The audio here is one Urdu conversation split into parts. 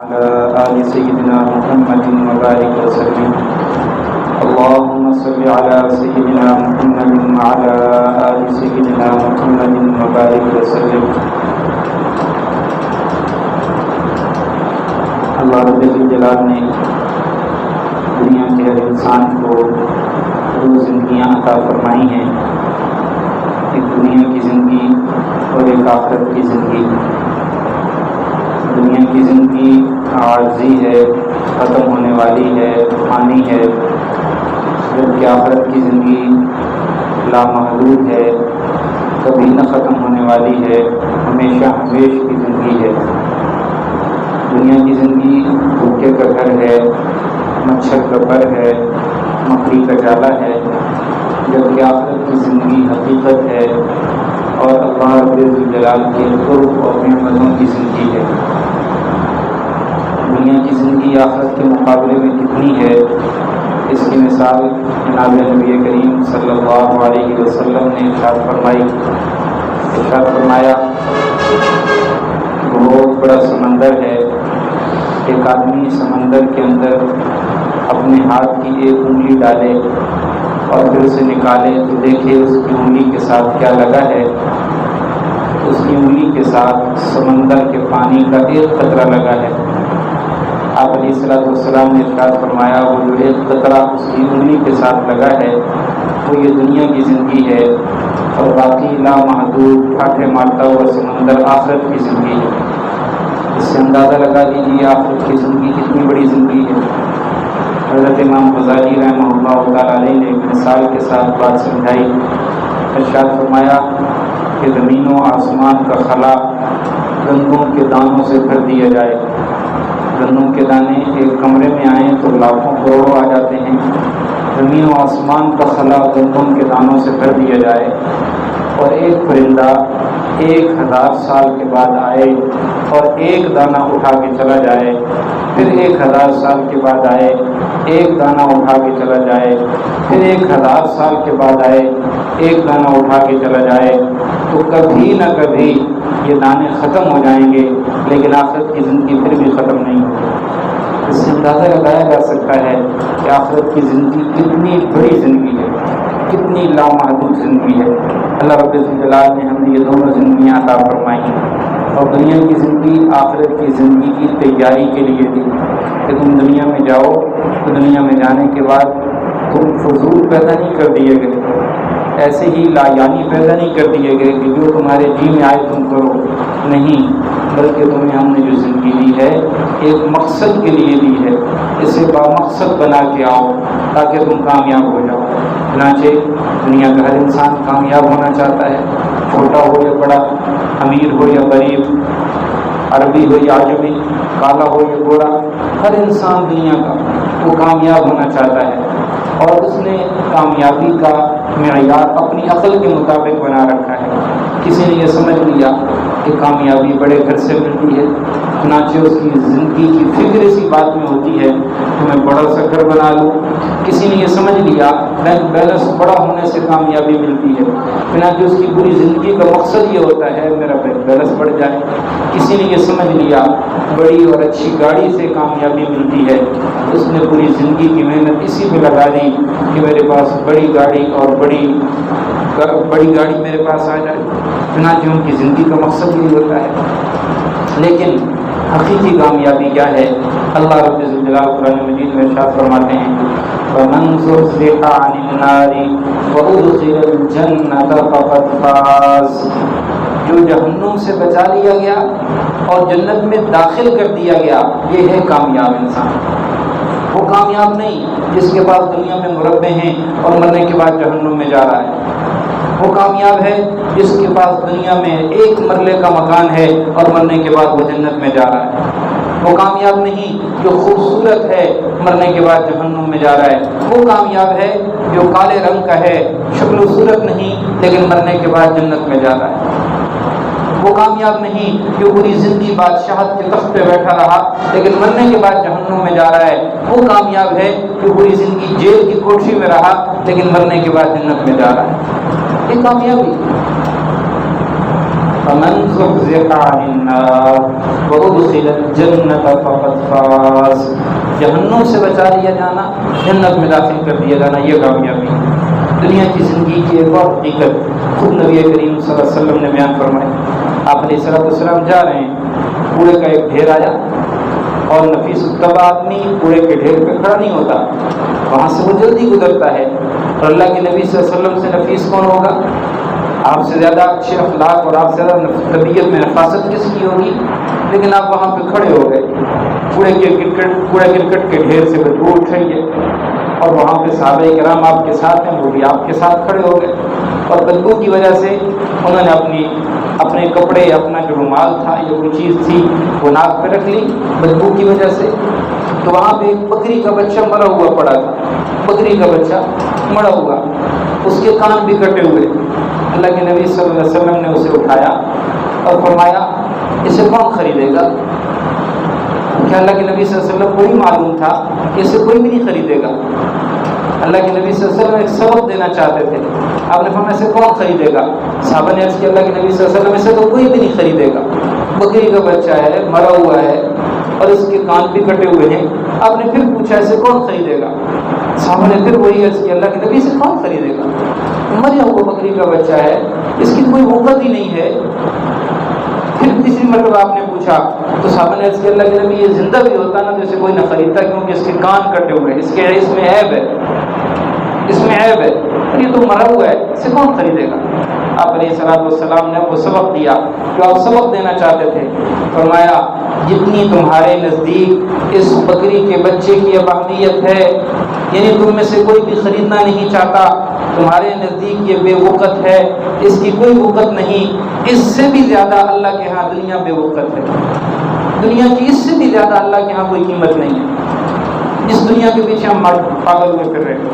على آل سيدنا محمد وبارك وسلم. اللهم صل على سيدنا محمد وعلى آل سيدنا محمد وبارك وسلم. اللہ رب الجلال نے دنیا کے ہر انسان کو دو زندگیاں عطا فرمائی ہیں، ایک دنیا کی زندگی اور ایک آخرت کی زندگی. دنیا کی زندگی عارضی ہے، ختم ہونے والی ہے، فانی ہے، جبکہ آخرت کی زندگی لامحدود ہے، کبھی نہ ختم ہونے والی ہے، ہمیشہ ہمیش کی زندگی ہے. دنیا کی زندگی بھوکے کا گھر ہے، مچھر کا پر ہے، مکڑی کا جالا ہے، جبکہ آخرت کی زندگی حقیقت ہے اور اللہ رب الجلال کے قرب اور نعمتوں کی زندگی ہے. دنیا کی زندگی آخرت کے مقابلے میں کتنی ہے، اس کی مثال جناب نبی کریم صلی اللہ علیہ وسلم نے ارشاد فرمایا بہت بڑا سمندر ہے، ایک آدمی سمندر کے اندر اپنے ہاتھ کی ایک انگلی ڈالے اور پھر اسے نکالے تو دیکھے اس کی انگلی کے ساتھ کیا لگا ہے. اس کی انگلی کے ساتھ سمندر کے پانی کا ایک قطرہ لگا ہے. آپ علیہ السلام نے ارشاد فرمایا وہ جو ایک قطرہ اس کی انگلی کے ساتھ لگا ہے وہ یہ دنیا کی زندگی ہے، اور باقی لامحدود ٹھاٹھے مارتا ہوا سمندر آخرت کی زندگی ہے. اس سے اندازہ لگا لیجیے آخرت کی زندگی کتنی بڑی زندگی ہے. حضرت امام غزالی رحمہ اللہ تعالیٰ علیہ نے مثال کے ساتھ بات سمجھائی. ارشاد فرمایا کہ زمین و آسمان کا خلا گندوں کے دانوں سے بھر دیا جائے. گندوں کے دانے ایک کمرے میں آئیں تو لاکھوں کروڑوں آ جاتے ہیں. زمین و آسمان کا خلا گندوں کے دانوں سے بھر دیا جائے اور ایک پرندہ 1000 سال کے بعد آئے اور ایک دانہ اٹھا کے چلا جائے، پھر 1000 سال کے بعد آئے ایک دانہ اٹھا کے چلا جائے، پھر 1000 سال کے بعد آئے ایک دانہ اٹھا کے چلا جائے، تو کبھی نہ کبھی یہ دانے ختم ہو جائیں گے، لیکن آخرت کی زندگی پھر بھی ختم نہیں ہوگی. اس سے اندازہ لگایا جا سکتا ہے کہ آخرت کی زندگی کتنی بڑی زندگی ہے، کتنی لامحدود زندگی ہے. اللہ رب الجلال نے ہمیں یہ دونوں زندگیاں عطا فرمائی ہیں، اور دنیا کی زندگی آخرت کی زندگی کی تیاری کے لیے دی کہ تم دنیا میں جاؤ تو دنیا میں جانے کے بعد تم فضول پیدا نہیں کر دیے گئے، ایسے ہی لایانی پیدا نہیں کر دیے گئے کہ جو تمہارے جی میں آئے تم کرو، نہیں، بلکہ تمہیں ہم نے جو زندگی دی ہے ایک مقصد کے لیے دی ہے. اسے بامقصد بنا کے آؤ تاکہ تم کامیاب ہو جاؤ. چنانچہ دنیا کا ہر انسان کامیاب ہونا چاہتا ہے، چھوٹا ہو یا بڑا، امیر ہو یا غریب، عربی ہو یا عجمی، کالا ہو یا گورا، ہر انسان دنیا کا وہ کامیاب ہونا چاہتا ہے، اور اس نے کامیابی کا معیار اپنی عقل کے مطابق بنا رکھا ہے. کسی نے یہ سمجھ لیا کہ کامیابی بڑے گھر سے ملتی ہے، چنانچہ اس کی زندگی کی فکر اسی بات میں ہوتی ہے کہ میں بڑا سا گھر بنا لوں. کسی نے یہ سمجھ لیا بینک بیلنس بڑا ہونے سے کامیابی ملتی ہے، چنانچہ اس کی پوری زندگی کا مقصد یہ ہوتا ہے میرا بینک بیلنس بڑھ جائے. کسی نے یہ سمجھ لیا بڑی اور اچھی گاڑی سے کامیابی ملتی ہے، اس نے پوری زندگی کی محنت اسی پہ لگا دی کہ میرے پاس بڑی گاڑی اور بڑی گاڑی میرے پاس آ جائے. چنانچہ ان کی زندگی کا مقصد یہی ہوتا ہے. لیکن حقیقی کامیابی کیا ہے؟ اللہ رب الجلال قرآن مجید میں ارشاد فرماتے ہیں وَمَنْ زُحْزِحَ عَنِ النَّارِ وَأُدْخِلَ الْجَنَّةَ فَقَدْ فَازَ. جو جہنم سے بچا لیا گیا اور جنت میں داخل کر دیا گیا، یہ ہے کامیاب انسان. وہ کامیاب نہیں جس کے پاس دنیا میں مربع ہیں اور مرنے کے بعد جہنم میں جا رہا ہے. وہ کامیاب ہے جس کے پاس دنیا میں ایک مرلے کا مکان ہے اور مرنے کے بعد وہ جنت میں جا رہا ہے. وہ کامیاب نہیں جو خوبصورت ہے مرنے کے بعد جہنم میں جا رہا ہے. وہ کامیاب ہے جو کالے رنگ کا ہے، شکل و صورت نہیں، لیکن مرنے کے بعد جنت میں جا رہا ہے. وہ کامیاب نہیں جو پوری زندگی بادشاہت کے تخت پہ بیٹھا رہا لیکن مرنے کے بعد جہنم میں جا رہا ہے. وہ کامیاب ہے جو پوری زندگی جیل کی کوٹھی میں رہا لیکن مرنے کے بعد جنت میں جا رہا ہے. یہ کامیابی. فمن زحزح عن النار وادخل الجنة فقد فاز. جہنم سے بچا لیا جانا، جنت میں داخل کر دیا جانا، یہ کامیابی. دنیا کی زندگی کی ایک اور حقیقت خود نبی کریم صلی اللہ علیہ وسلم نے بیان فرمائی. آپ علیہ الصلوۃ والسلام جا رہے ہیں، کوڑے کا ایک ڈھیر آیا اور نفیس الطبع آدمی کوڑے کے ڈھیر پہ کھڑا نہیں ہوتا، وہاں سے وہ جلدی گزرتا ہے. اور اللہ کے نبی صلی اللہ علیہ وسلم سے نفیس کون ہوگا؟ آپ سے زیادہ اچھے اخلاق اور آپ سے زیادہ طبیعت میں نفاست کس کی ہوگی؟ لیکن آپ وہاں پہ کھڑے ہو گئے، کوڑا کرکٹ کے ڈھیر سے بدبو اٹھ رہی ہے، اور وہاں پہ صحابہ کرام آپ کے ساتھ ہیں، وہ بھی آپ کے ساتھ کھڑے ہو گئے، اور بدبو کی وجہ سے انہوں نے اپنے کپڑے، اپنا جو رومال تھا یا کوئی چیز تھی وہ ناک پہ رکھ لی بدبو کی وجہ سے. تو وہاں پہ ایک بکری کا بچہ مرا ہوا پڑا تھا، بکری کا بچہ مرا ہوا، اس کے کان بھی کٹے ہوئے. اللہ کے نبی صلی اللہ علیہ وسلم نے اسے اٹھایا اور فرمایا اسے کون خریدے گا؟ کیا اللہ کے نبی صلی اللہ علیہ وسلم کو ہی معلوم تھا کہ اسے کوئی بھی نہیں خریدے گا؟ اللہ کے نبی صلی اللہ علیہ وسلم ایک سبق دینا چاہتے تھے. آپ نے فرمایا اسے کون خریدے گا؟ صحابہ نے عرض کیا اللہ کے نبی صلی اللہ علیہ وسلم اسے تو کوئی بھی نہیں خریدے گا، بکری کا بچہ ہے، مرا ہوا ہے اور اس کے کان بھی کٹے ہوئے ہیں. آپ نے پھر پوچھا اسے کون خریدے گا؟ صحابہ نے پھر وہی عرض کیا اللہ کے نبی سے کون خریدے گا؟ مریا ہوا بکری کا بچہ ہے، اس کی کوئی وقت ہی نہیں ہے. پھر تیسری مرتبہ آپ نے پوچھا تو صحابہ نے عرض کیا اللہ کے نبی یہ زندہ بھی ہوتا نا تو اسے کوئی نہ خریدتا، کیونکہ اس کے کان کٹے ہوئے ہیں، اس میں عیب ہے، اس میں عیب ہے، یہ تو مرا ہوا ہے، اسے کون خریدے گا؟ آپ علیہ الصلوۃ والسلام نے وہ سبق دیا جو آپ سبق دینا چاہتے تھے. فرمایا جتنی تمہارے نزدیک اس بکری کے بچے کی اب اہمیت ہے، یعنی تم میں سے کوئی بھی خریدنا نہیں چاہتا، تمہارے نزدیک یہ بے وقت ہے، اس کی کوئی وقت نہیں، اس سے بھی زیادہ اللہ کے ہاں دنیا بے وقت ہے. دنیا کی اس سے بھی زیادہ اللہ کے ہاں کوئی قیمت نہیں ہے. اس دنیا کے پیچھے ہم پاگل ہوئے پھر رہے ہیں.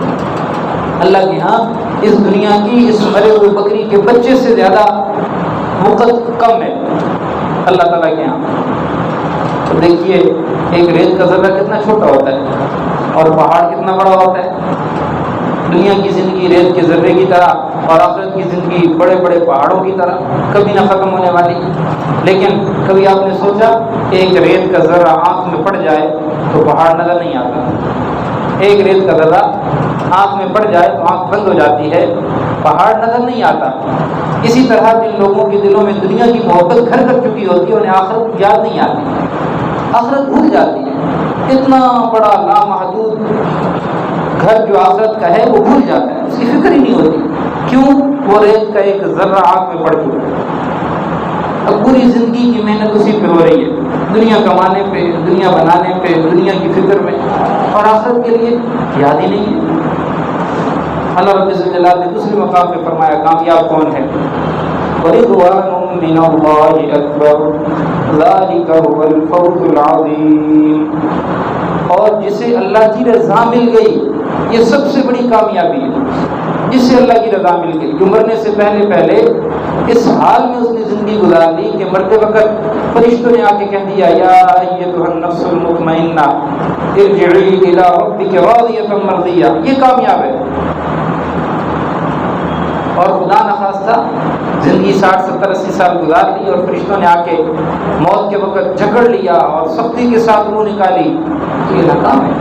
اللہ کے ہاں اس دنیا کی اس مرے ہوئے بکری کے بچے سے زیادہ وقت کم ہے اللہ تعالیٰ کے ہاں. تو دیکھیے ایک ریت کا ذرہ کتنا چھوٹا ہوتا ہے اور پہاڑ کتنا بڑا ہوتا ہے. دنیا کی زندگی ریت کے ذرے کی طرح اور آخرت کی زندگی بڑے بڑے پہاڑوں کی طرح کبھی نہ ختم ہونے والی. لیکن کبھی آپ نے سوچا کہ ایک ریت کا ذرہ آنکھ میں پڑ جائے تو پہاڑ نظر نہیں آتا؟ ایک ریت کا ذرہ آنکھ میں پڑ جائے تو آنکھ بند ہو جاتی ہے، پہاڑ نظر نہیں آتا. اسی طرح جن لوگوں کے دلوں میں دنیا کی محبت گھر کر چکی ہوتی ہے انہیں آخرت یاد نہیں آتی، آخرت بھول جاتی ہے. اتنا بڑا لامحدود گھر جو آخرت کا ہے وہ بھول جاتا ہے، اس کی فکر ہی نہیں ہوتی. کیوں؟ وہ ریت کا ایک ذرہ آنکھ میں پڑ چکا ہے. اب پوری زندگی کی محنت اسی پہ ہو رہی ہے، دنیا کمانے پہ، دنیا بنانے پہ، دنیا کی فکر میں، اور آخرت کے لیے یاد ہی نہیں ہے. اللہ رب الجلال نے دوسرے مقام پہ فرمایا کامیاب کون ہے؟ وَرِضْوَانٌ مِّنَ اللَّهِ أَكْبَرُ ذَلِكَ هُوَ الْفَوْزُ الْعَظِيمُ. اور جسے اللہ کی رضا مل گئی یہ سب سے بڑی کامیابی ہے. جسے اللہ کی رضا مل گئی، جو مرنے سے پہلے اس حال میں اس نے زندگی گزار لی کہ مرتے وقت فرشتوں نے آ کے کہہ دیا یا ایتھا النفس المطمئنہ ارجعی الی ربک راضیۃ مرضیہ، یہ کامیاب ہے. اور خدا نخواستہ زندگی 60 70 80 سال گزار لی اور فرشتوں نے آ کے موت کے وقت جکڑ لیا اور سختی کے ساتھ روح نکالی تو یہ ناکام ہے.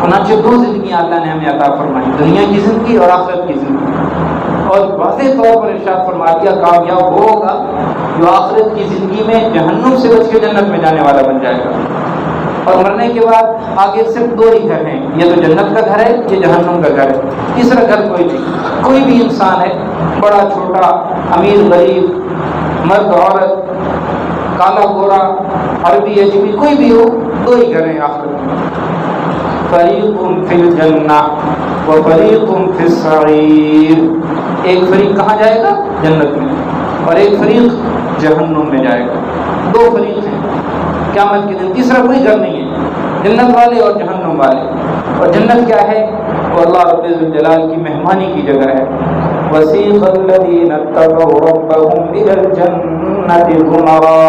چنانچہ 2 زندگیاں اللہ نے ہمیں عطا فرمائی، دنیا کی زندگی اور آخرت کی زندگی. اور واضح طور پر ارشاد فرما دیا کامیاب وہ ہوگا جو آخرت کی زندگی میں جہنم سے بچ کے جنت میں جانے والا بن جائے گا. اور مرنے کے بعد آگے صرف 2 ہی گھر ہیں، یہ تو جنت کا گھر ہے، یہ جہنم کا گھر ہے. تیسرا گھر کوئی نہیں. کوئی بھی انسان ہے، بڑا چھوٹا، امیر غریب، مرد عورت، کالا گورا، عربی اجمی، کوئی بھی ہو، 2 ہی گھر ہیں آخرت میں. فریق فی الجنہ و فریق فی السعیر. ایک فریق کہاں جائے گا؟ جنت میں، اور ایک فریق جہنم میں جائے گا. 2 فریق ہیں قیامت کے دن. تیسرا کوئی گھر نہیں ہے، جنت والے اور جہنم والے. اور جنت کیا ہے؟ وہ اللہ رب الجلال کی مہمانی کی جگہ ہے. وسیق الذین اتقوا ربهم الی الجنۃ زمرا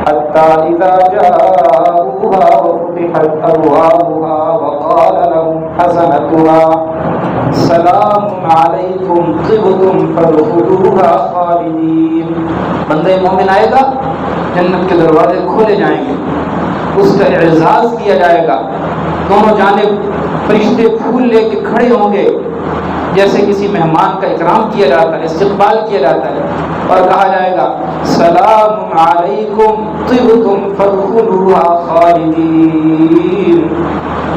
حتی اذا جاءوها فتحت أبوابها وقال لهم خزنتها سلام علیکم طبتم فادخلوها خالدین. بندہ مومن آئے گا، جنت کے دروازے کھولے جائیں گے، اس کا اعزاز کیا جائے گا، دونوں جانب فرشتے پھول لے کے کھڑے ہوں گے، جیسے کسی مہمان کا اکرام کیا جاتا ہے، استقبال کیا جاتا ہے، اور کہا جائے گا سلام علیکم طبتم فادخلوها خالدین،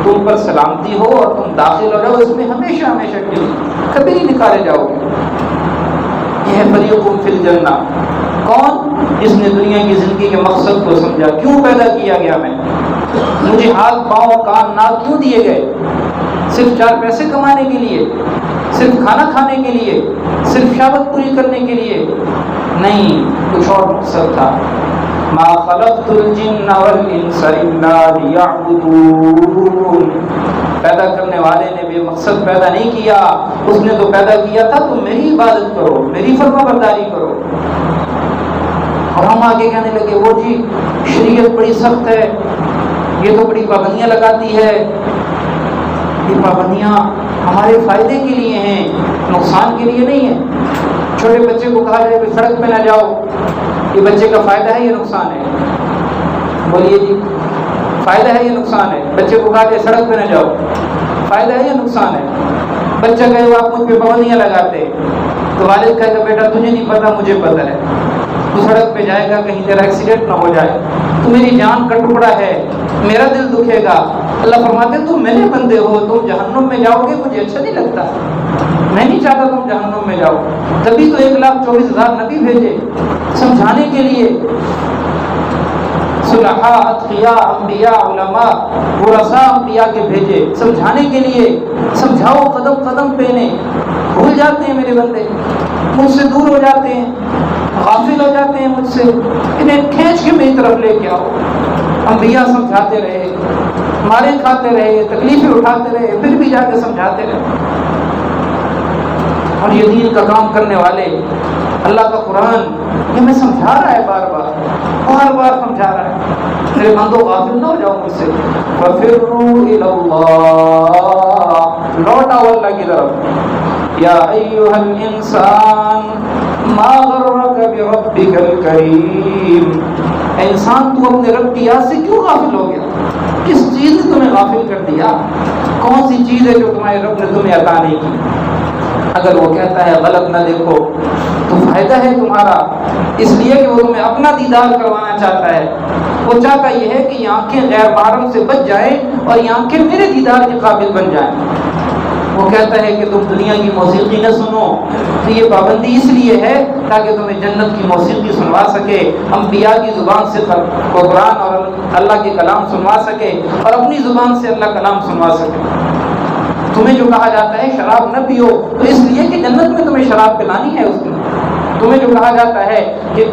تم پر سلامتی ہو اور تم داخل ہو جاؤ اس میں ہمیشہ ہمیشہ کے لیے، کبھی نہیں نکالے جاؤ گے. یہ ہے فریق فی الجنہ. کون؟ جس نے دنیا کی زندگی کے مقصد کو سمجھا. کیوں پیدا کیا گیا میں؟ مجھے ہاتھ پاؤں کان ناک کیوں دیے گئے؟ صرف 4 پیسے کمانے کے لیے؟ صرف کھانا کھانے کے لیے؟ صرف شہوت پوری کرنے کے لیے؟ نہیں، کچھ اور مقصد تھا. ما خلقت الجن والانس الا ليعبدون. پیدا کرنے والے نے بے مقصد پیدا نہیں کیا، اس نے تو پیدا کیا تھا تم میری عبادت کرو، میری فرما برداری کرو. اور ہم آگے کہنے لگے وہ جی شریعت بڑی سخت ہے، یہ تو بڑی پابندیاں لگاتی ہے. یہ پابندیاں ہمارے فائدے کے لیے ہیں، نقصان کے لیے نہیں ہے. چھوٹے بچے کو کہا جائے کہ سڑک پہ نہ جاؤ، یہ بچے کا فائدہ ہے یا نقصان ہے؟ بولیے جی، فائدہ ہے یا نقصان ہے؟ بچے کو کہا جائے سڑک پہ نہ جاؤ، فائدہ ہے یا نقصان ہے؟ بچہ کہے وہ آپ مجھ پہ پابندیاں لگاتے، تو والد کہے گا بیٹا تجھے نہیں پتا مجھے پتا ہے، تو سڑک پہ جائے گا کہیں تیرا ایکسیڈنٹ نہ ہو جائے، تو میری جان کا ٹکڑا ہے، میرا دل دکھے گا. اللہ فرماتے تم میرے بندے ہو، تم جہنم میں جاؤ گے، مجھے اچھا نہیں لگتا، میں نہیں چاہتا تم جہنم میں جاؤ. تبھی تو 1,24,000 نبی بھیجے سمجھانے کے لیے. صلحاء، اتقیاء، انبیاء، علماء، ورثاء انبیاء کے بھیجے سمجھانے کے لیے. سمجھاؤ قدم قدم پہ نے. بھول جاتے ہیں میرے بندے، مجھ سے دور ہو جاتے ہیں، غافل ہو جاتے ہیں مجھ سے. انہیں کھینچ کے میری طرف لے کے آؤ. انبیاء سمجھاتے رہے، مارے کھاتے رہے، تکلیفیں اٹھاتے رہے، پھر بھی جا کے سمجھاتے رہے. اور یہ دین کا کام کرنے والے، اللہ کا قرآن یہ میں سمجھا رہا ہے، بار بار سمجھا رہا ہے. میرے بندو غافل نہ ہو جاؤ مجھ سے. فَفِرُّوا إِلَى اللَّهِ، لوٹاؤ اللہ کی طرف. یا ایھا الانسان ما غرک بربک الکریم. اے انسان تو اپنے رب کی یاد سے کیوں غافل ہو گیا؟ کس چیز نے تمہیں غافل کر دیا؟ کون سی چیز ہے جو تمہارے رب نے تمہیں عطا نہیں کی؟ اگر وہ کہتا ہے غلط نہ دیکھو تو فائدہ ہے تمہارا، اس لیے کہ وہ تمہیں اپنا دیدار کروانا چاہتا ہے. وہ چاہتا یہ ہے کہ یہ آنکھیں غیر محرم سے بچ جائیں اور یہ آنکھیں میرے دیدار کے قابل بن جائیں. وہ کہتا ہے کہ تم دنیا کی موسیقی نہ سنو، تو یہ پابندی اس لیے ہے تاکہ تمہیں جنت کی موسیقی سنوا سکے، انبیاء کی زبان سے قرآن اور اللہ کے کلام سنوا سکے، اور اپنی زبان سے اللہ کلام سنوا سکے. تمہیں جو کہا جاتا ہے شراب نہ پیو، تو اس لیے کہ جنت میں تمہیں شراب پلانی ہے اس میں. تمہیں جو کہا جاتا ہے کہ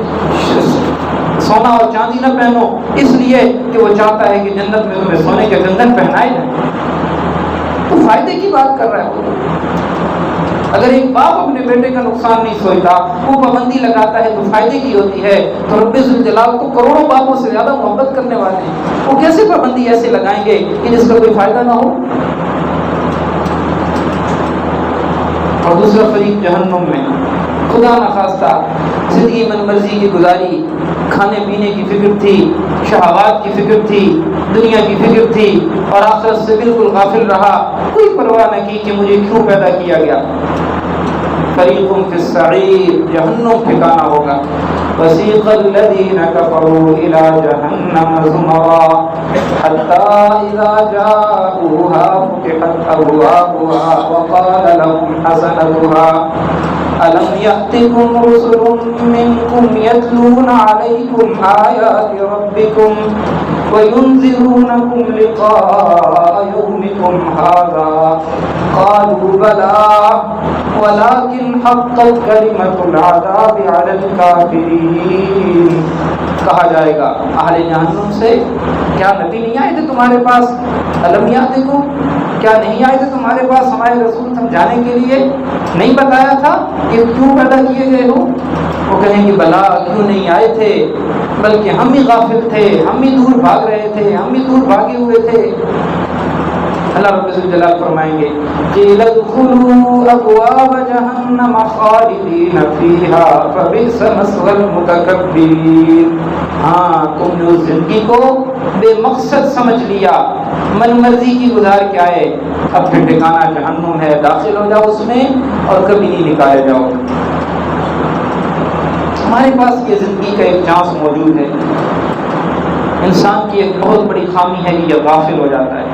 سونا اور چاندی نہ پہنو، اس لیے کہ وہ چاہتا ہے کہ جنت میں تمہیں سونے کے گندن پہنائے جائیں. تو فائدے کی بات کر رہا ہے وہ. اگر ایک باپ اپنے بیٹے کا نقصان نہیں سوچتا، وہ پابندی لگاتا ہے تو فائدے کی ہوتی ہے، تو رب ذوالجلال تو کروڑوں باپوں سے زیادہ محبت کرنے والے ہیں. وہ کیسے پابندی ایسے لگائیں گے کہ جس کا کوئی فائدہ نہ ہو؟ اور دوسرا فریق جہنم میں، خدا نخواستہ زندگی من مرضی کی گزاری، کھانے پینے کی فکر تھی، شہوات کی فکر تھی، دنیا کی فکر تھی، اور آخرت سے بالکل غافل رہا، کوئی پرواہ نہ کی کہ مجھے کیوں پیدا کیا گیا. فریق فی السعیر، جہنم ٹھکانہ ہوگا. وسیق الذین کفروا الی جہنم زمرا حتی اذا جاؤوها فتحت ابوابها وقال لهم خزنتها أَلَمْ يَأْتِكُمْ رُسُلٌ مِّنكُمْ يَتْلُونَ عَلَيْكُمْ آيَاتِ رَبِّكُمْ وَيُنذِرُونَكُمْ لِقَاءَ يَوْمِكُمْ هَٰذَا قَالُوا بَلَىٰ وَلَٰكِنْ حَقَّتْ كَلِمَةُ الْعَذَابِ عَلَى الْكَافِرِينَ. کہا جائے گا اہل جہنم سے، کیا نبی نہیں آئے تھے تمہارے پاس؟ الم یاتکم، کیا نہیں آئے تھے تمہارے پاس ہمارے رسول سمجھانے کے لیے؟ نہیں بتایا تھا کہ کیوں پیدا کیے گئے ہو؟ وہ کہیں گے بلا، کیوں نہیں آئے تھے؟ بلکہ ہم ہی غافل تھے، ہم ہی دور بھاگ رہے تھے، ہم ہی دور بھاگے ہوئے تھے۔ اللہ رب الجلال فرمائیں گے قِيلَ ادْخُلُوا أَبْوَابَ جَهَنَّمَ خَالِدِينَ فِيهَا فَبِئْسَ مَثْوَى الْمُتَكَبِّرِينَ۔ ہاں، تم نے اس زندگی کو بے مقصد سمجھ لیا، من مرضی کی گزار کے آئے، اب پھر ٹھکانہ جہنم ہے، داخل ہو جاؤ اس میں اور کبھی نہیں نکالے جاؤ۔ ہمارے پاس یہ زندگی کا ایک چانس موجود ہے۔ انسان کی ایک بہت بڑی خامی ہے کہ یہ غافل ہو جاتا ہے،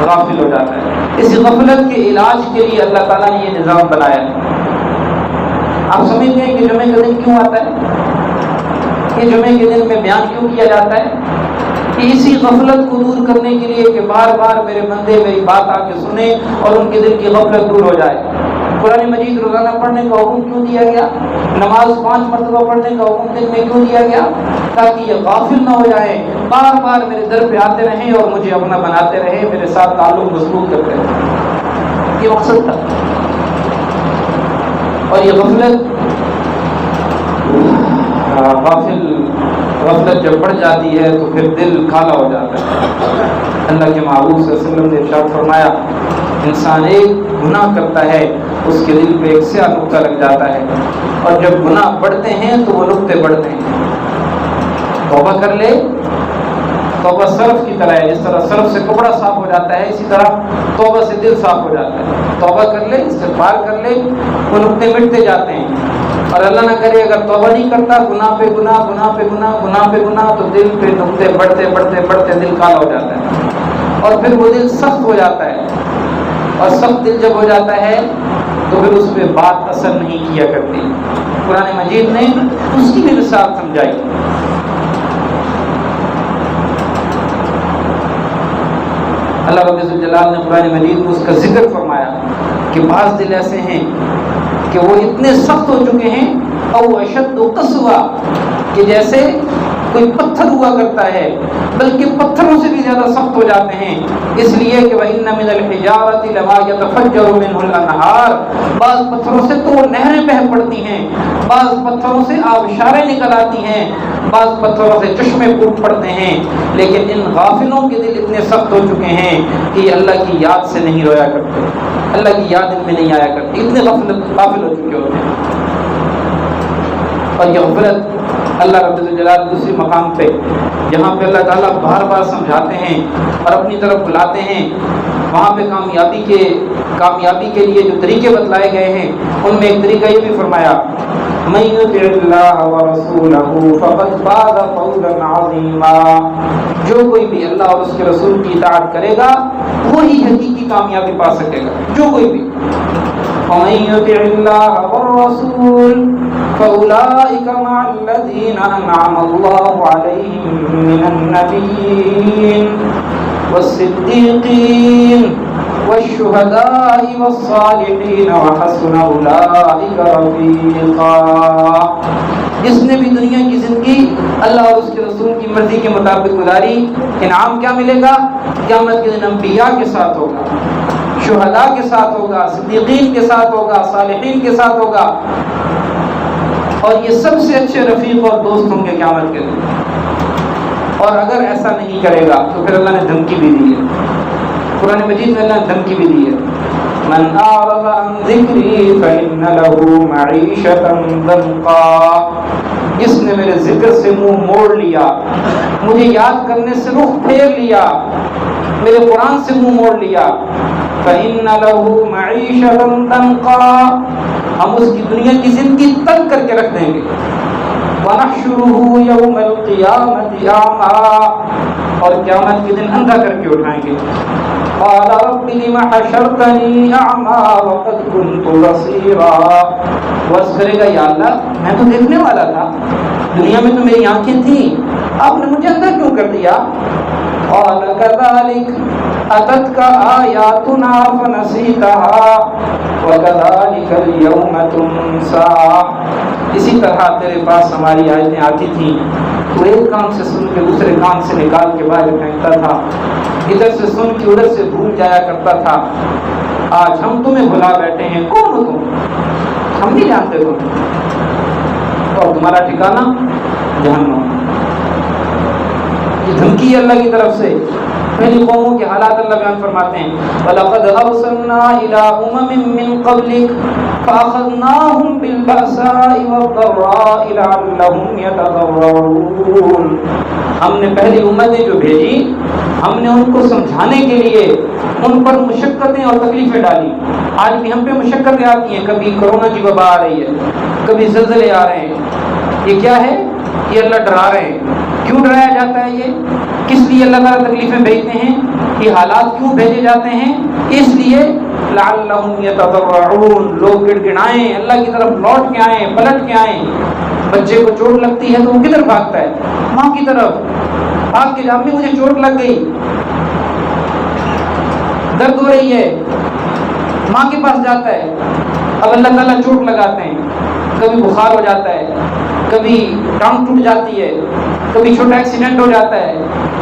غافل ہو جاتا ہے۔ اس غفلت کے علاج کے لیے اللہ تعالیٰ نے یہ نظام بنایا ہے۔ آپ سمجھتے ہیں کہ جمعے کا دن کیوں آتا ہے؟ یہ جمعے کے دن میں بیان کیوں کیا جاتا ہے؟ کہ اسی غفلت کو دور کرنے کے لیے کہ بار بار میرے بندے میری بات آ کے سنیں اور ان کے دل کی غفلت دور ہو جائے۔ قرآن مجید روزانہ پڑھنے کا حکم کیوں دیا گیا؟ نماز 5 مرتبہ پڑھنے کا حکم دن میں کیوں دیا گیا؟ تاکہ یہ غافل نہ ہو جائے، بار بار میرے در پہ آتے رہیں اور مجھے اپنا بناتے رہے، میرے ساتھ تعلق مضبوط کرتے رہے۔ یہ مقصد تھا۔ اور یہ غفلت جب بڑھ جاتی ہے تو پھر دل کالا ہو جاتا ہے۔ اللہ کے محبوب صلی اللہ علیہ وسلم نے ارشاد فرمایا، انسان ایک گناہ کرتا ہے اس کے دل پہ ایک سیاہ نقطہ لگ جاتا ہے، اور جب گناہ بڑھتے ہیں تو وہ نقطے بڑھتے ہیں۔ توبہ کر لے، توبہ صرف کی طرح ہے، جس طرح صرف سے کپڑا صاف ہو جاتا ہے اسی طرح توبہ سے دل صاف ہو جاتا ہے۔ توبہ کر لے، استغفار کر لے، وہ نقطے مٹتے جاتے ہیں۔ اور اللہ نہ کرے اگر توبہ نہیں کرتا، گناہ پہ گناہ، گناہ پہ گناہ، گناہ پہ گناہ، تو دل پہ نقطے بڑھتے بڑھتے بڑھتے دل کالا ہو جاتا ہے، اور پھر وہ دل سخت ہو جاتا ہے۔ اور سخت دل جب ہو جاتا ہے تو پھر اس پہ بات اثر نہیں کیا کرتی۔ قرآن مجید نے اس کی بھی مثال سمجھائی۔ اللہ رب الجلال نے قرآن مجید میں اس کا ذکر فرمایا کہ بعض دل ایسے ہیں کہ وہ اتنے سخت ہو چکے ہیں، او اشد قسوہ، کہ جیسے کوئی پتھر ہوا کرتا ہے، بلکہ پتھروں سے بھی زیادہ سخت ہو جاتے ہیں، اس لیے کہ وَإِنَّ مِنَ الْحِجَارَةِ لَمَا يَتَفَجَّرُ مِنْهُ الْأَنْهَارُ، بعض پتھروں سے تو نہریں بہہ پڑتی ہیں، بعض پتھروں سے آبشاریں نکل آتی ہیں، بعض پتھروں سے چشمے پھوٹ پڑتے ہیں۔ لیکن ان غافلوں کے دل اتنے سخت ہو چکے ہیں کہ یہ اللہ کی یاد سے نہیں رویا کرتے، اللہ کی یاد ان میں نہیں آیا کرتی، اتنے غافل ہو چکے ہوتے ہیں۔ اور یہ غفلت اللہ رب الجلال دوسری مقام پہ جہاں پہ اللہ تعالیٰ بار بار سمجھاتے ہیں اور اپنی طرف بلاتے ہیں، وہاں پہ کامیابی کے لیے جو طریقے بتلائے گئے ہیں ان میں ایک طریقہ یہ بھی فرمایا، مَن يُطِعِ اللَّهَ وَرَسُولَهُ فَقَدْ فَازَ فَوْزًا عَظِيمًا، جو کوئی بھی اللہ اور اس کے رسول کی اطاعت کرے گا وہی حقیقی کامیابی پا سکے گا، جو کوئی بھی۔ وَمَن يُطِعِ اللَّهَ وَالرَّسُولَ فَأُولَٰئِكَ مَعَ الَّذِينَ أَنْعَمَ اللَّهُ عَلَيْهِم مِّنَ النَّبِيِّينَ وَالصِّدِّيقِينَ وَالشُّهَدَاءِ وَالصَّالِحِينَ وَحَسُنَ أُولَٰئِكَ رَفِيقًا۔ جس نے بھی دنیا کی زندگی اللہ اور اس کے رسول کی مرضی کے مطابق گزاری، انعام کیا ملے گا؟ قیامت کے دن انبیاء کے ساتھ ہوگا، شہداء کے ساتھ ہوگا، صدیقین کے ساتھ ہوگا، صالحین کے ساتھ ہوگا، اور یہ سب سے اچھے رفیق اور دوست ہوں گے قیامت کے دن۔ اور اگر ایسا نہیں کرے گا تو پھر اللہ نے دھمکی بھی دی ہے، قرآن مجید میں اللہ نے دھمکی بھی دی ہے، من اعرض عن ذکری فإن له معیشة ضنکا، جس نے میرے ذکر سے منہ موڑ لیا، مجھے یاد کرنے سے رخ پھیر لیا، میرے قرآن سے منہ موڑ لیا، فإن له معیشة ضنکا، ہم اس کی دنیا کی زندگی تنگ کر کے رکھ دیں گے، وَنَحْشُرُهُ يَوْمَ الْقِيَامَةِ أَعْمَىٰ، اور قیامت کے دن اندھا کر کے اٹھائیں گے۔ قَالَ رَبِّ لِمَ حَشَرْتَنِي أَعْمَىٰ وَقَدْ كُنتُ بَصِيرًا، وہ عرض کرے گا یا اللہ میں تو دیکھنے والا تھا، دنیا میں تو میری آنکھیں تھیں، آپ نے مجھے اندھا کیوں کر دیا؟ قَالَ كَذَٰلِكَ أَتَتْكَ آيَاتُنَا فَنَسِيتَهَا وَكَذَٰلِكَ الْيَوْمَ تُنسَىٰ، اسی طرح تیرے پاس ہماری آیتیں آتی تھیں، تو ایک کان سے سن کے دوسرے کان سے نکال کے باہر پھینکتا تھا، ادھر سے سن کے ادھر سے بھول جایا کرتا تھا، آج ہم تمہیں بھلا بیٹھے ہیں، کون ہو تم؟ ہم نہیں جانتے تم، اور تمہارا ٹھکانہ جہنم۔ یہ دھمکی ہے اللہ کی طرف سے. پہلی قوموں کے حالات اللہ بیان فرماتے ہیں وَلَقَدْ أَرْسَلْنَا إِلَىٰ أُمَمٍ مِّن قَبْلِكَ فَأَخَذْنَاهُمْ بِالْبَأْسَاءِ وَالضَّرَّاءِ لَعَلَّهُمْ يَتَضَرَّعُونَ. ہم نے پہلی امتیں جو بھیجی ہم نے ان کو سمجھانے کے لیے ان پر مشقتیں اور تکلیفیں ڈالی. آج بھی ہم پہ مشقتیں آتی ہیں, کبھی کورونا کی وبا آ رہی ہے, کبھی زلزلے آ رہے ہیں. یہ کیا ہے؟ یہ اللہ ڈرا رہے ہیں. کیوں ڈرایا جاتا ہے؟ یہ کس لیے اللہ تعالیٰ تکلیفیں بھیجتے ہیں؟ یہ حالات کیوں بھیجے جاتے ہیں؟ اس لیے لعلہم یتضرعون, لوگ گڑ گڑائیں, اللہ کی طرف لوٹ کے آئیں, پلٹ کے آئیں. بچے کو چوٹ لگتی ہے تو وہ کدھر بھاگتا ہے؟ ماں کی طرف بھاگ کے جامی مجھے چوٹ لگ گئی, درد ہو رہی ہے, ماں کے پاس جاتا ہے. اب اللہ تعالیٰ چوٹ لگاتے ہیں, کبھی بخار ہو جاتا ہے, کبھی ٹانگ ٹوٹ جاتی ہے, کبھی چھوٹا ایکسیڈنٹ ہو جاتا ہے,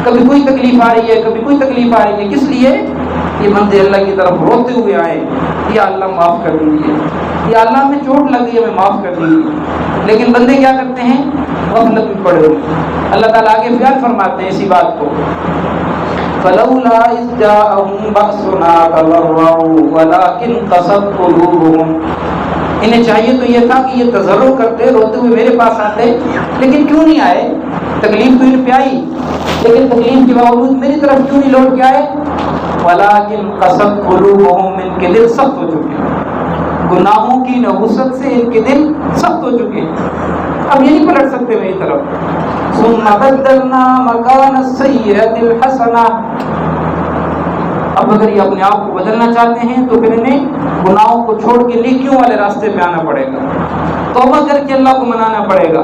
کبھی کوئی تکلیف آ رہی ہے, کبھی کوئی تکلیف آ رہی ہے. کس لیے؟ یہ بندے اللہ کی طرف روتے ہوئے آئے, یا اللہ معاف کر دیجیے, یا اللہ ہمیں چوٹ لگ گئی, ہمیں معاف کر دیجیے. لیکن بندے کیا کرتے ہیں؟ غفلت میں پڑے ہوئے. اللہ تعالیٰ آگے بیان فرماتے ہیں اسی بات کو فَلَوْلَا إِذْ جَاءَهُمْ بَأْسُنَا تَضَرَّعُوا وَلَٰكِنْ قَسَتْ قُلُوبُهُمْ. انہیں چاہیے تو یہ تھا کہ یہ تضرع کرتے, روتے ہوئے میرے پاس آتے, لیکن کیوں نہیں آئے؟ تکلیف تو ان پہ آئی, لیکن تکلیف کے باوجود میری طرف کیوں نہیں لوٹ کے آئے؟ وَلَٰكِنْ قَسَتْ قُلُوبُهُمْ, ان کے دل سخت ہو چکے ہیں, گناہوں کی نحوست سے ان کے دل سخت ہو چکے ہیں. اب یہ نہیں پلٹ سکتے میری طرف. ثُمَّ بَدَّلْنَا مَكَانَ السَّيِّئَةِ الْحَسَنَةِ. اب اگر یہ اپنے آپ کو بدلنا چاہتے ہیں تو پھر انہیں گناہوں کو چھوڑ کے نیکیوں والے راستے پہ آنا پڑے گا, توبہ کر کے اللہ کو منانا پڑے گا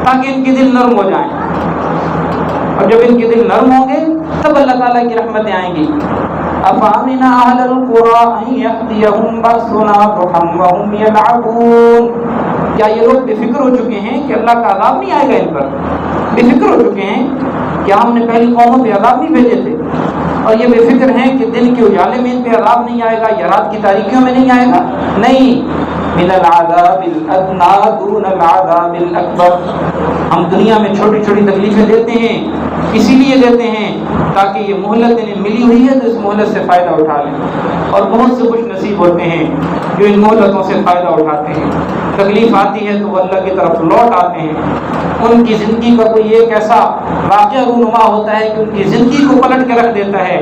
تاکہ ان کے دل نرم ہو جائیں. اور جب ان کے دل نرم ہوں گے تب اللہ تعالیٰ کی رحمتیں آئیں گی. أَفَأَمِنَ أَهْلَ الْقُرَىٰ أَن يَأْتِيَهُمْ بَأْسُنَا ضُحًى وَهُمْ يَلْعَبُونَ. کیا یہ لوگ بے فکر ہو چکے ہیں کہ اللہ کا عذاب نہیں آئے گا ان پر؟ بے فکر ہو چکے ہیں کہ ہم نے پہلی قوموں پہ عذاب نہیں بھیجے تھے, اور یہ بے فکر ہیں کہ دن کے اجالے میں ان پہ عذاب نہیں آئے گا یا رات کی تاریکیوں میں نہیں آئے گا؟ نہیں. من العذاب الادنى دون العذاب الاکبر. ہم دنیا میں چھوٹی چھوٹی تکلیفیں دیتے ہیں, اسی لیے دیتے ہیں تاکہ یہ مہلت انہیں ملی ہوئی ہے تو اس مہلت سے فائدہ اٹھا لیں. اور بہت سے خوش نصیب ہوتے ہیں جو ان مہلتوں سے فائدہ اٹھاتے ہیں. تکلیف آتی ہے تو وہ اللہ کی طرف لوٹ آتے ہیں. ان کی زندگی کا کوئی ایک ایسا واقعہ رونما ہوتا ہے کہ ان کی زندگی کو پلٹ کے رکھ دیتا ہے.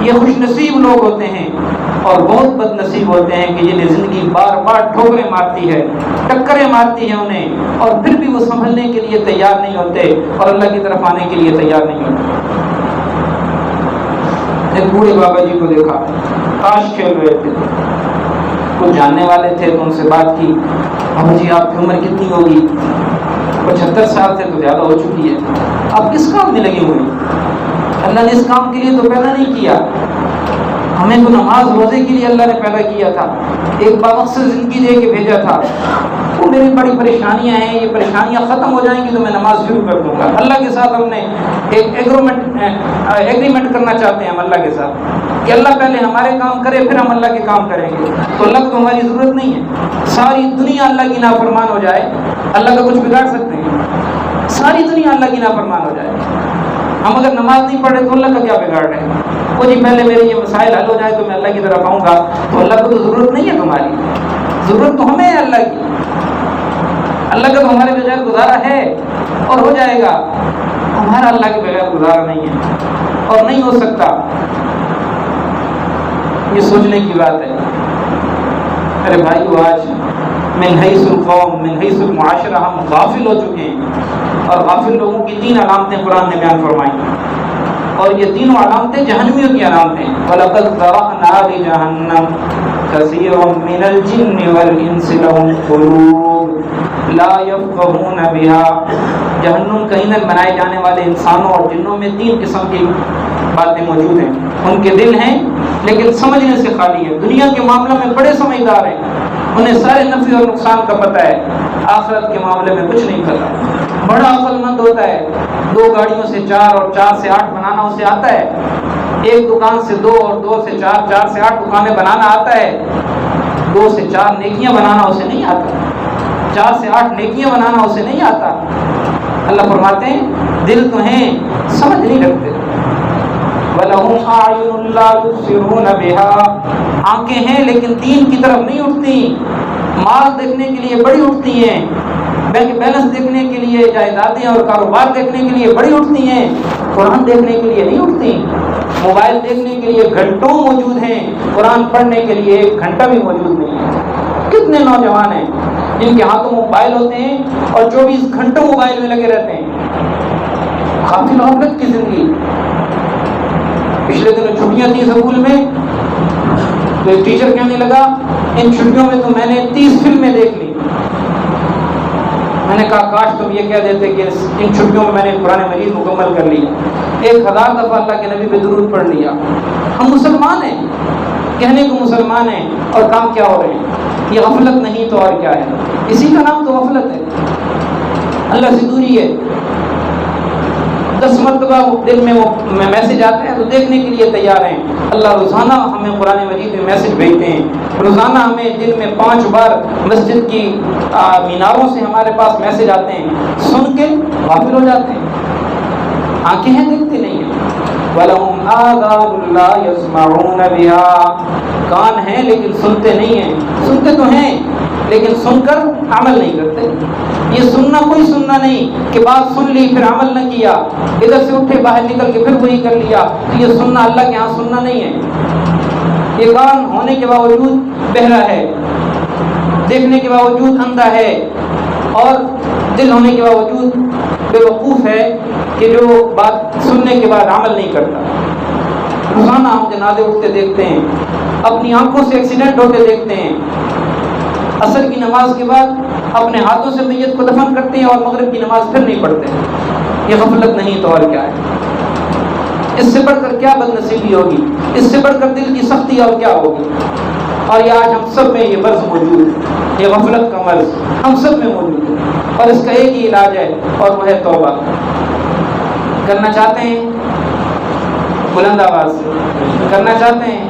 یہ خوش نصیب لوگ ہوتے ہیں. اور بہت بد نصیب ہوتے ہیں کہ جنہیں زندگی بار بار ٹھوکریں مارتی ہے, ٹکریں مارتی ہیں انہیں, اور پھر بھی وہ سنبھلنے کے لیے تیار نہیں ہوتے اور اللہ کی طرف آنے کے لیے تیار نہیں ہوتے. ایک بوڑھے بابا جی کو دیکھا, تاش کھیل رہے تھے, کچھ جاننے والے تھے تو ان سے بات کی, بابا جی آپ کی عمر کتنی ہوگی؟ 75 سال سے تو زیادہ ہو چکی ہے. آپ کس کام میں لگے ہوئے ہیں؟ اللہ نے اس کام کے لیے تو پیدا نہیں کیا, ہمیں تو نماز روزے کے لیے اللہ نے پیدا کیا تھا, ایک بامقصد زندگی دے کے بھیجا تھا. وہ میری بڑی پریشانیاں ہیں, یہ پریشانیاں ختم ہو جائیں گی تو میں نماز شروع کر دوں گا. اللہ کے ساتھ ہم نے ایک ایگریمنٹ کرنا چاہتے ہیں ہم اللہ کے ساتھ کہ اللہ پہلے ہمارے کام کرے پھر ہم اللہ کے کام کریں گے. تو اللہ کو ہماری ضرورت نہیں ہے. ساری دنیا اللہ کی نافرمان ہو جائے, اللہ کا کچھ بگاڑ سکتے ہیں؟ ساری دنیا اللہ کی نافرمان ہو جائے, ہم اگر نماز نہیں پڑھے تو اللہ کا کیا بگاڑ رہے ہیں؟ وہ جی پہلے میرے یہ مسائل حل ہو جائے تو میں اللہ کی طرف آؤں گا. تو اللہ کو تو ضرورت نہیں ہے تمہاری, ضرورت تو ہمیں ہے اللہ کی. اللہ کا تو ہمارے بغیر گزارا ہے اور ہو جائے گا, ہمارا اللہ کے بغیر گزارا نہیں ہے اور نہیں ہو سکتا. یہ سوچنے کی بات ہے. ارے بھائیو, آج من حیث القوم من حیث المعاشرہ ہم غافل ہو چکے ہیں, اور غافل لوگوں کی 3 علامتیں قرآن نے بیان فرمائی, اور یہ تینوں علامتیں جہنمیوں کی علامتیں. وَلَقَدْ ذَرَأْنَا لِجَهَنَّمَ كَثِيرًا مِنَ الْجِنِّ وَالْإِنسِ لَهُمْ قُلُوبٌ لَا يَفْقَهُونَ بِهَا. جہنم کا ایندھن بنائے جانے والے انسانوں اور جنوں میں 3 قسم کی باتیں موجود ہیں. ان کے دل ہیں لیکن سمجھنے سے خالی ہیں. دنیا کے معاملے میں بڑے سمجھدار ہیں, انہیں سارے نفع اور نقصان کا پتہ ہے, آخرت کے معاملے میں کچھ نہیں پتہ. بڑا عقل مند ہوتا ہے, 2 گاڑیوں سے 4 اور 4 سے 8 بنانا اسے آتا ہے. ایک دکان سے 2 اور 2 سے 4, 4 سے 8 دکانیں بنانا آتا ہے. 2 سے 4 نیکیاں بنانا اسے نہیں آتا, 4 سے 8 نیکیاں بنانا اسے نہیں آتا. اللہ فرماتے ہیں دل تو ہیں سمجھ نہیں رکھتے. وَلَهُمْ أَعْيُنٌ لَا يُبْصِرُونَ بِهَا آنکھیں ہیں لیکن دین کی طرف نہیں اٹھتی. مال دیکھنے کے لیے بڑی اٹھتی ہیں, بینک بیلنس دیکھنے کے لیے, جائیدادیں اور کاروبار دیکھنے کے لیے بڑی اٹھتی ہیں, قرآن دیکھنے کے لیے نہیں اٹھتی. موبائل دیکھنے کے لیے گھنٹوں موجود ہیں, قرآن پڑھنے کے لیے 1 گھنٹہ بھی موجود نہیں ہے. کتنے نوجوان ہیں جن کے ہاتھوں موبائل ہوتے ہیں اور 24 گھنٹوں موبائل میں لگے رہتے ہیں. کافی غفلت کی زندگی. پچھلے دنوں چھٹیاں تھیں اسکول میں, تو ایک ٹیچر کہنے لگا ان چھٹیوں میں تو میں نے 30 فلمیں دیکھ لی. میں نے کہا کاش تم یہ کہہ دیتے کہ ان چھٹیوں میں نے قرآن مجید مکمل کر لیا, 1000 دفعہ اللہ کے نبی پہ درود پڑھ لیا. ہم مسلمان ہیں, کہنے کو مسلمان ہیں, اور کام کیا ہو رہے ہیں؟ یہ غفلت نہیں تو اور کیا ہے؟ اسی کا نام تو غفلت ہے, اللہ سے دوری ہے. 10 مرتبہ دن میں وہ میسج آتے ہیں تو دیکھنے کے لیے تیار ہیں. اللہ روزانہ ہمیں قرآن مجید میں میسج بھیجتے ہیں, روزانہ ہمیں دن میں 5 بار مسجد کی میناروں سے ہمارے پاس میسج آتے ہیں. سن کے غافل ہو جاتے ہیں, آنکھیں ہیں دیکھتے نہیں ہیں. وَلَهُمْ آذَانٌ لَا يَسْمَعُونَ بِهَا کان ہیں لیکن سنتے نہیں ہیں. سنتے تو ہیں لیکن سن کر عمل نہیں کرتے. یہ سننا کوئی سننا نہیں کہ بات سن لی پھر عمل نہ کیا, ادھر سے اٹھے باہر نکل کے پھر وہی کر لیا. تو یہ سننا اللہ کے ہاں سننا نہیں ہے. یہ کان ہونے کے باوجود بہرا ہے, دیکھنے کے باوجود اندھا ہے, اور دل ہونے کے باوجود بے وقوف ہے کہ جو بات سننے کے بعد عمل نہیں کرتا. روزانہ ہم جنازے اٹھتے دیکھتے ہیں, اپنی آنکھوں سے ایکسیڈنٹ ہوتے دیکھتے ہیں. عصر کی نماز کے بعد اپنے ہاتھوں سے میت کو دفن کرتے ہیں اور مغرب کی نماز پھر نہیں پڑھتے. یہ غفلت نہیں تو اور کیا ہے؟ اس سے بڑھ کر کیا بد نصیبی ہوگی؟ اس سے بڑھ کر دل کی سختی اور کیا ہوگی؟ اور یہ آج ہم سب میں یہ مرض موجود ہے, یہ غفلت کا مرض ہم سب میں موجود ہے, اور اس کا ایک ہی علاج ہے اور وہ ہے توبہ. کرنا چاہتے ہیں بلند آواز سے کرنا چاہتے ہیں,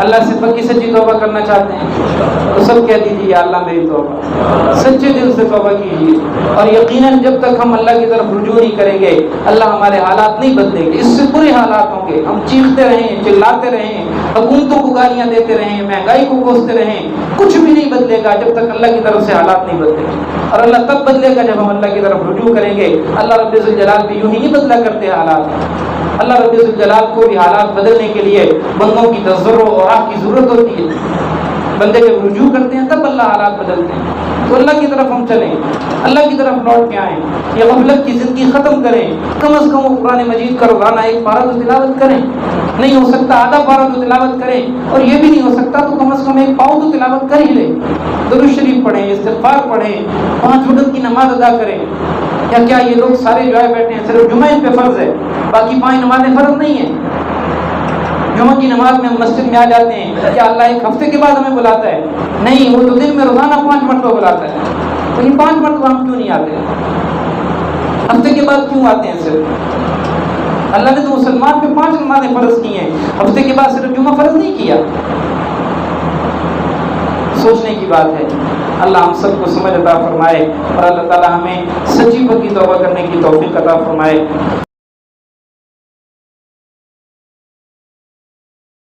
اللہ سے پکی سچی توبہ کرنا چاہتے ہیں تو سب کہہ دیجیے یا اللہ میری توبہ, سچے دل سے توبہ کیجیے. اور یقیناً جب تک ہم اللہ کی طرف رجوع نہیں کریں گے اللہ ہمارے حالات نہیں بدلیں گے. اس سے برے حالات ہوں گے. ہم چیختے رہیں, چلاتے رہیں, حکومتوں کو گالیاں دیتے رہیں, مہنگائی کو کوستے رہیں, کچھ بھی نہیں بدلے گا جب تک اللہ کی طرف سے حالات نہیں بدلیں گے. اور اللہ تب بدلے گا جب ہم اللہ کی طرف رجوع کریں گے. اللہ رب الجلال بھی یوں ہی نہیں بدلا کرتے حالات. اللہ رب الجلال کو بھی حالات بدلنے کے لیے بندوں کی تضرع اور آہ کی ضرورت ہوتی ہے. بندے جب رجوع کرتے ہیں تب اللہ حالات بدلتے ہیں. تو اللہ کی طرف ہم چلیں, اللہ کی طرف لوٹ کے آئیں, یہ غفلت کی زندگی ختم کریں. کم از کم وہ قرآن مجید کا روزانہ 1 پارہ تو تلاوت کریں. نہیں ہو سکتا آدھا پارہ تو تلاوت کریں, اور یہ بھی نہیں ہو سکتا تو کم از کم 1 پاؤں تو تلاوت کر ہی لیں. درود شریف پڑھیں, استغفار پڑھیں, 5 وقت کی نماز ادا کریں. کیا یہ لوگ سارے جو ہے بیٹھے ہیں صرف جمعہ ان پہ فرض ہے, باقی 5 نمازیں فرض نہیں ہیں؟ جمعہ کی نماز میں ہم مسجد میں آ جاتے ہیں, کیا اللہ 1 ہفتے کے بعد ہمیں بلاتا ہے؟ نہیں, وہ تو دن میں روزانہ 5 مرتبہ بلاتا ہے. تو یہ 5 مرتبہ ہم کیوں نہیں آتے؟ ہفتے کے بعد کیوں آتے ہیں صرف؟ اللہ نے تو مسلمان پہ 5 نمازیں فرض کی ہیں, ہفتے کے بعد صرف جمعہ فرض نہیں کیا. سوچنے کی بات ہے. اللہ ہم سب کو سمجھ عطا فرمائے, اور اللہ تعالی ہمیں سچی پکی توبہ کرنے کی توفیق عطا فرمائے.